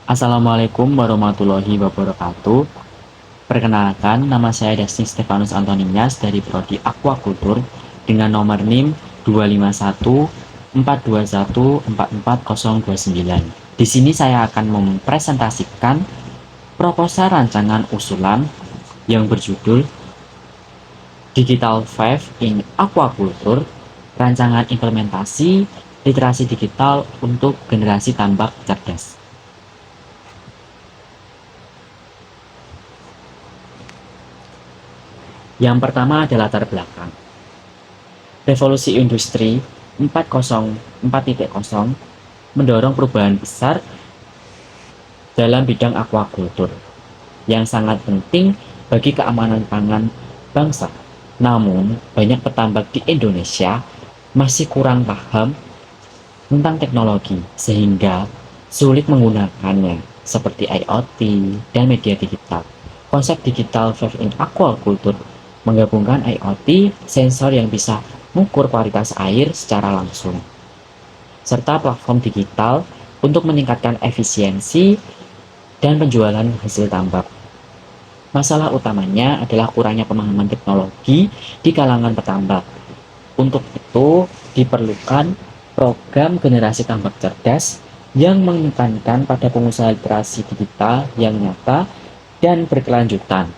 Assalamualaikum warahmatullahi wabarakatuh. Perkenalkan, nama saya Dustin Stefanus Antonias dari Prodi Aquacultur dengan nomor NIM 25142144029. Di sini saya akan mempresentasikan proposal rancangan usulan yang berjudul Digital 5 in Aquaculture, rancangan implementasi literasi digital untuk generasi tambak cerdas. Yang pertama adalah latar belakang. Revolusi industri 4.0 mendorong perubahan besar dalam bidang aquaculture yang sangat penting bagi keamanan pangan bangsa. Namun, banyak petambak di Indonesia masih kurang paham tentang teknologi sehingga sulit menggunakannya seperti IoT dan media digital. Konsep digital Wave in Aquaculture menggabungkan IoT, sensor yang bisa mengukur kualitas air secara langsung, serta platform digital untuk meningkatkan efisiensi dan penjualan hasil tambak. Masalah utamanya adalah kurangnya pemahaman teknologi di kalangan petambak. Untuk itu, diperlukan program generasi tambak cerdas yang menekankan pada pengusahaan literasi digital yang nyata dan berkelanjutan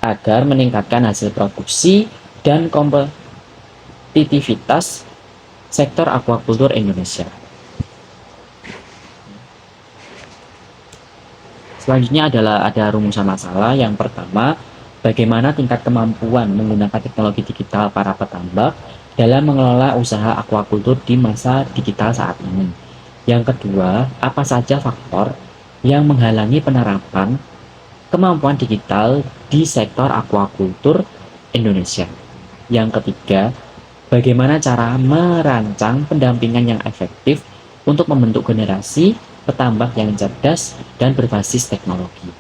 agar meningkatkan hasil produksi dan kompetitivitas sektor aquaculture Indonesia. Selanjutnya adalah ada rumusan masalah. Yang pertama, bagaimana tingkat kemampuan menggunakan teknologi digital para petambak dalam mengelola usaha aquaculture di masa digital saat ini. Yang kedua, apa saja faktor yang menghalangi penerapan kemampuan digital di sektor aquaculture Indonesia. Yang ketiga, bagaimana cara merancang pendampingan yang efektif untuk membentuk generasi petambak yang cerdas dan berbasis teknologi.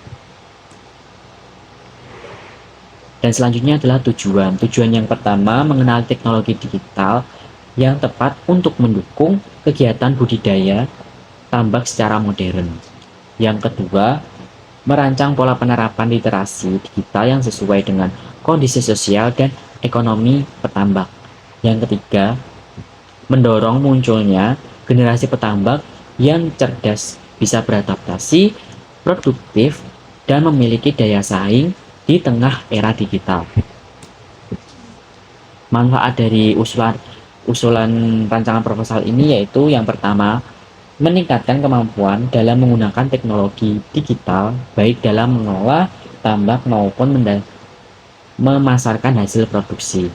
Dan selanjutnya adalah tujuan. Tujuan yang pertama, mengenal teknologi digital yang tepat untuk mendukung kegiatan budidaya tambak secara modern. Yang kedua, merancang pola penerapan literasi digital yang sesuai dengan kondisi sosial dan ekonomi petambak. Yang ketiga, mendorong munculnya generasi petambak yang cerdas, bisa beradaptasi, produktif, dan memiliki daya saing di tengah era digital. Manfaat dari usulan rancangan proposal ini yaitu yang pertama, meningkatkan kemampuan dalam menggunakan teknologi digital baik dalam mengelola tambak maupun memasarkan hasil produksi.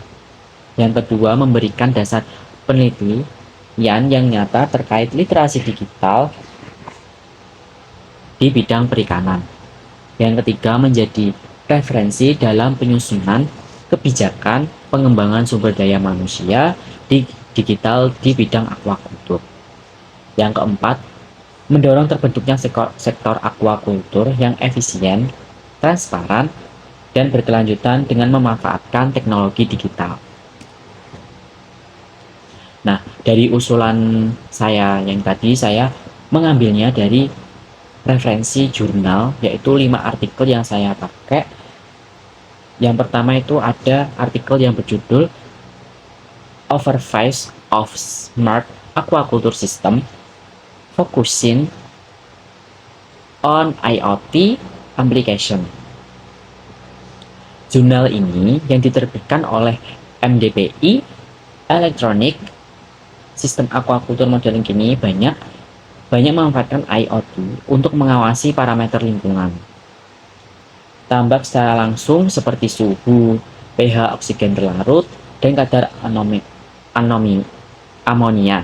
Yang kedua, memberikan dasar penelitian yang nyata terkait literasi digital di bidang perikanan. Yang ketiga, menjadi referensi dalam penyusunan kebijakan pengembangan sumber daya manusia di digital di bidang aquaculture. Yang keempat, mendorong terbentuknya sektor aquaculture yang efisien, transparan, dan berkelanjutan dengan memanfaatkan teknologi digital. Nah, dari usulan saya yang tadi, saya mengambilnya dari referensi jurnal, yaitu 5 artikel yang saya pakai. Yang pertama itu ada artikel yang berjudul Overview of Smart Aquaculture System, Focusing on IoT Application. Jurnal ini yang diterbitkan oleh MDPI, Electronic Sistem Aquaculture Modeling kini banyak memanfaatkan IoT untuk mengawasi parameter lingkungan tambak secara langsung seperti suhu, pH oksigen berlarut, dan kadar amonia.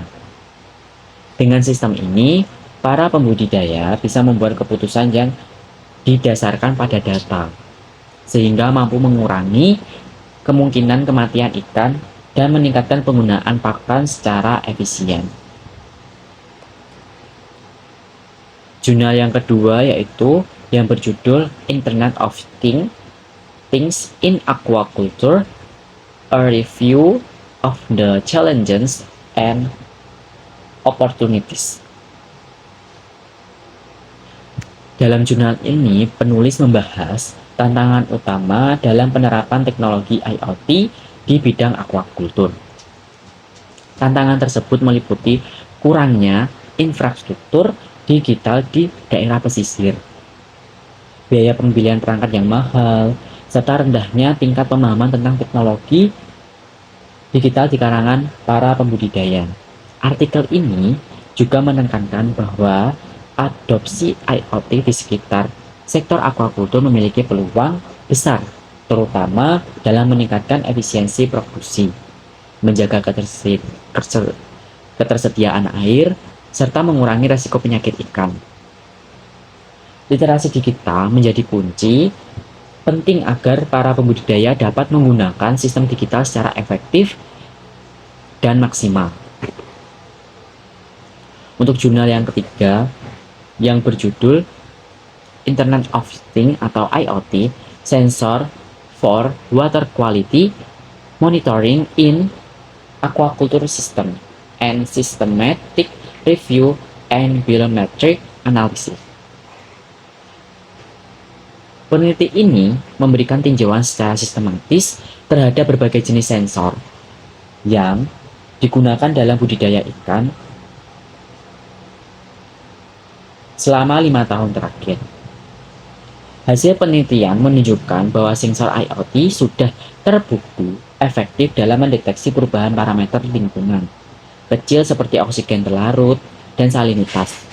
Dengan sistem ini, para pembudidaya bisa membuat keputusan yang didasarkan pada data, sehingga mampu mengurangi kemungkinan kematian ikan dan meningkatkan penggunaan pakan secara efisien. Jurnal yang kedua yaitu yang berjudul Internet of Things in Aquaculture, a Review of the Challenges and Opportunities. Dalam jurnal ini, penulis membahas tantangan utama dalam penerapan teknologi IoT di bidang aquaculture. Tantangan tersebut meliputi kurangnya infrastruktur digital di daerah pesisir, biaya pembelian perangkat yang mahal, serta rendahnya tingkat pemahaman tentang teknologi digital di kalangan para pembudidaya. Artikel ini juga menekankan bahwa adopsi IoT di sekitar sektor aquaculture memiliki peluang besar, terutama dalam meningkatkan efisiensi produksi, menjaga ketersediaan air, serta mengurangi risiko penyakit ikan. Literasi digital menjadi kunci penting agar para pembudidaya dapat menggunakan sistem digital secara efektif dan maksimal. Untuk jurnal yang ketiga, yang berjudul Internet of Things atau IoT, Sensor for Water Quality Monitoring in Aquaculture System and Systematic Review and Biometric Analysis. Peneliti ini memberikan tinjauan secara sistematis terhadap berbagai jenis sensor yang digunakan dalam budidaya ikan selama 5 tahun terakhir. Hasil penelitian menunjukkan bahwa sensor IoT sudah terbukti efektif dalam mendeteksi perubahan parameter lingkungan kecil seperti oksigen terlarut dan salinitas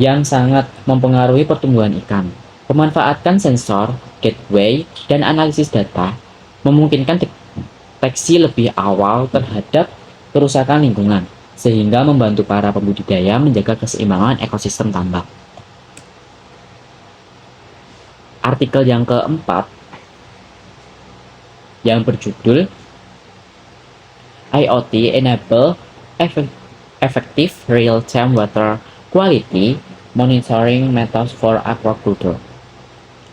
yang sangat mempengaruhi pertumbuhan ikan. Pemanfaatan sensor, gateway, dan analisis data memungkinkan deteksi lebih awal terhadap kerusakan lingkungan, sehingga membantu para pembudidaya menjaga keseimbangan ekosistem tambak. Artikel yang keempat, yang berjudul IoT Enable Effective Real-Time Water Quality Monitoring Methods for Aquaculture.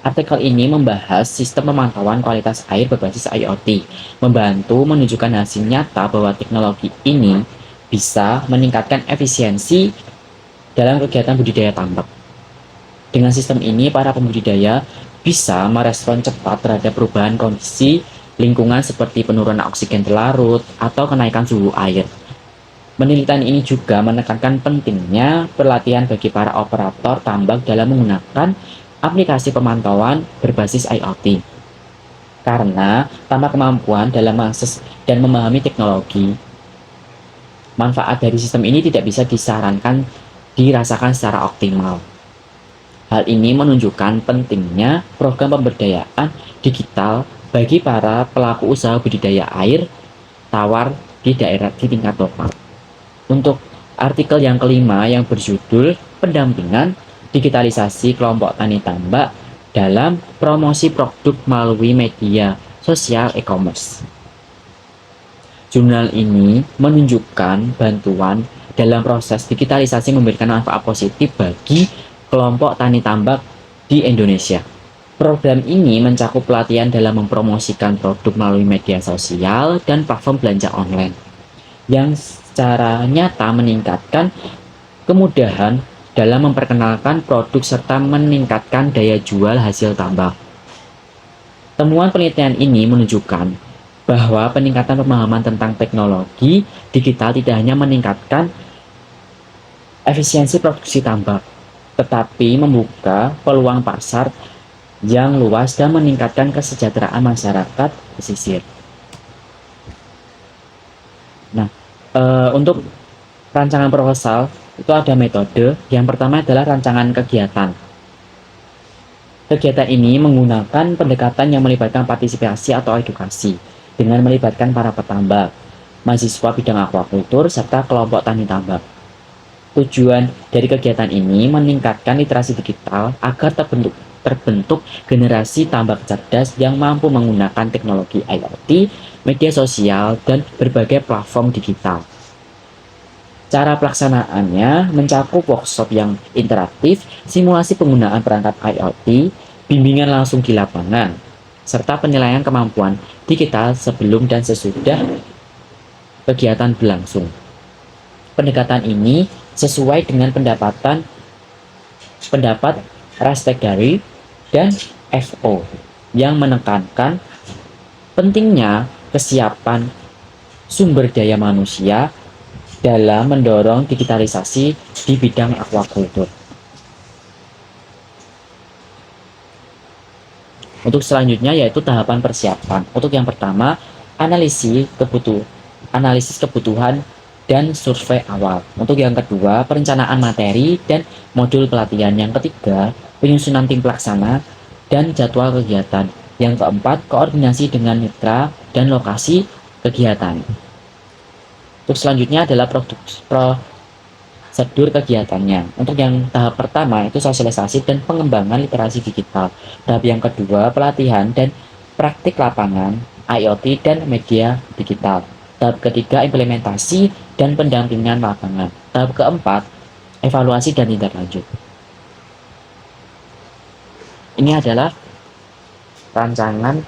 Artikel ini membahas sistem pemantauan kualitas air berbasis IoT, membantu menunjukkan hasil nyata bahwa teknologi ini bisa meningkatkan efisiensi dalam kegiatan budidaya tambak. Dengan sistem ini, para pembudidaya bisa merespon cepat terhadap perubahan kondisi lingkungan seperti penurunan oksigen terlarut atau kenaikan suhu air. Penelitian ini juga menekankan pentingnya pelatihan bagi para operator tambak dalam menggunakan aplikasi pemantauan berbasis IoT. Karena tanpa kemampuan dalam mengakses dan memahami teknologi, manfaat dari sistem ini tidak bisa dirasakan secara optimal. Hal ini menunjukkan pentingnya program pemberdayaan digital bagi para pelaku usaha budidaya air tawar di tingkat lokal. Untuk artikel yang kelima yang berjudul Pendampingan Digitalisasi Kelompok Tani Tambak dalam Promosi Produk Melalui Media Sosial E-commerce. Jurnal ini menunjukkan bantuan dalam proses digitalisasi memberikan manfaat positif bagi kelompok tani tambak di Indonesia. Program ini mencakup pelatihan dalam mempromosikan produk melalui media sosial dan platform belanja online, yang secara nyata meningkatkan kemudahan dalam memperkenalkan produk serta meningkatkan daya jual hasil tambak. Temuan penelitian ini menunjukkan bahwa peningkatan pemahaman tentang teknologi digital tidak hanya meningkatkan efisiensi produksi tambak, tetapi membuka peluang pasar yang luas dan meningkatkan kesejahteraan masyarakat pesisir. Nah, untuk rancangan proposal itu ada metode. Yang pertama adalah rancangan kegiatan. Kegiatan ini menggunakan pendekatan yang melibatkan partisipasi atau edukasi dengan melibatkan para petambak, mahasiswa bidang aquaculture, serta kelompok tani tambak. Tujuan dari kegiatan ini meningkatkan literasi digital agar terbentuk generasi tambak cerdas yang mampu menggunakan teknologi IoT, media sosial, dan berbagai platform digital. Cara pelaksanaannya mencakup workshop yang interaktif, simulasi penggunaan perangkat IoT, bimbingan langsung di lapangan, serta penilaian kemampuan digital sebelum dan sesudah kegiatan berlangsung. Pendekatan ini sesuai dengan pendapat Rastegari dan FO yang menekankan pentingnya kesiapan sumber daya manusia dalam mendorong digitalisasi di bidang aquaculture. Untuk selanjutnya yaitu tahapan persiapan. Untuk yang pertama, analisis kebutuhan dan survei awal. Untuk yang kedua, perencanaan materi dan modul pelatihan. Yang ketiga, penyusunan tim pelaksana dan jadwal kegiatan. Yang keempat, koordinasi dengan mitra dan lokasi kegiatan. Untuk selanjutnya adalah prosedur kegiatannya. Untuk yang tahap pertama itu sosialisasi dan pengembangan literasi digital. Tahap yang kedua, pelatihan dan praktik lapangan, IoT dan media digital. Tahap ketiga, implementasi dan pendampingan lapangan. Tahap keempat, evaluasi dan tindak lanjut. Ini adalah rancangan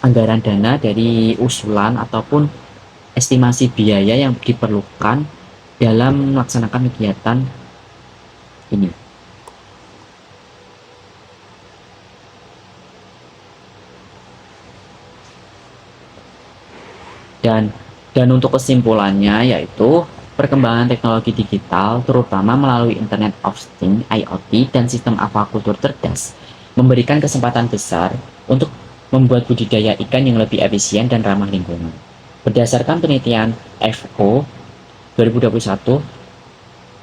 anggaran dana dari usulan ataupun estimasi biaya yang diperlukan dalam melaksanakan kegiatan ini. Dan untuk kesimpulannya yaitu perkembangan teknologi digital terutama melalui Internet of Things IoT dan sistem aquaculture cerdas memberikan kesempatan besar untuk membuat budidaya ikan yang lebih efisien dan ramah lingkungan. Berdasarkan penelitian FO 2021,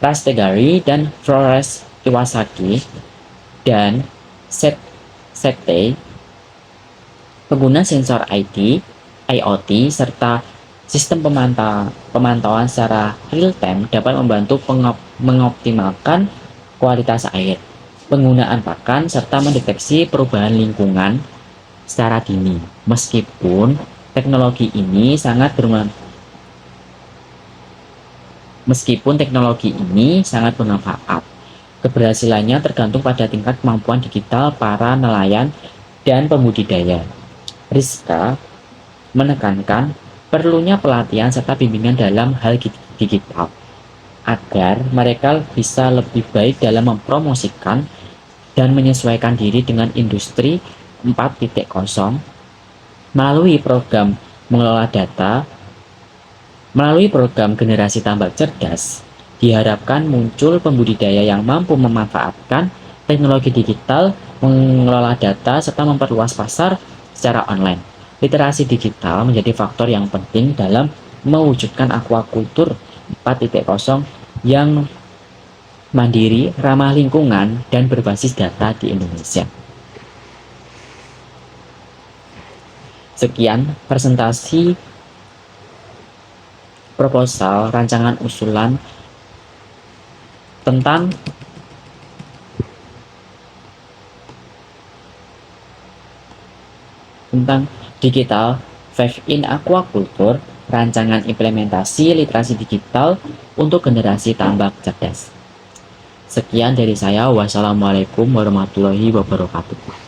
Rastegari dan Flores Iwasaki dan Sete, pengguna sensor IoT serta sistem pemantauan secara real-time dapat membantu mengoptimalkan kualitas air, penggunaan pakan, serta mendeteksi perubahan lingkungan secara dini. Meskipun teknologi ini sangat bermanfaat, keberhasilannya tergantung pada tingkat kemampuan digital para nelayan dan pembudidaya. Rizka menekankan perlunya pelatihan serta bimbingan dalam hal digital agar mereka bisa lebih baik dalam mempromosikan dan menyesuaikan diri dengan industri 4.0 melalui program mengelola data. Melalui program generasi tambak cerdas, diharapkan muncul pembudidaya yang mampu memanfaatkan teknologi digital, mengelola data, serta memperluas pasar secara online. Literasi digital menjadi faktor yang penting dalam mewujudkan aquaculture 4.0 yang mandiri, ramah lingkungan, dan berbasis data di Indonesia. Sekian presentasi proposal rancangan usulan tentang digital 5 in aquaculture, rancangan implementasi literasi digital untuk generasi tambak cerdas. Sekian dari saya. Wassalamualaikum warahmatullahi wabarakatuh.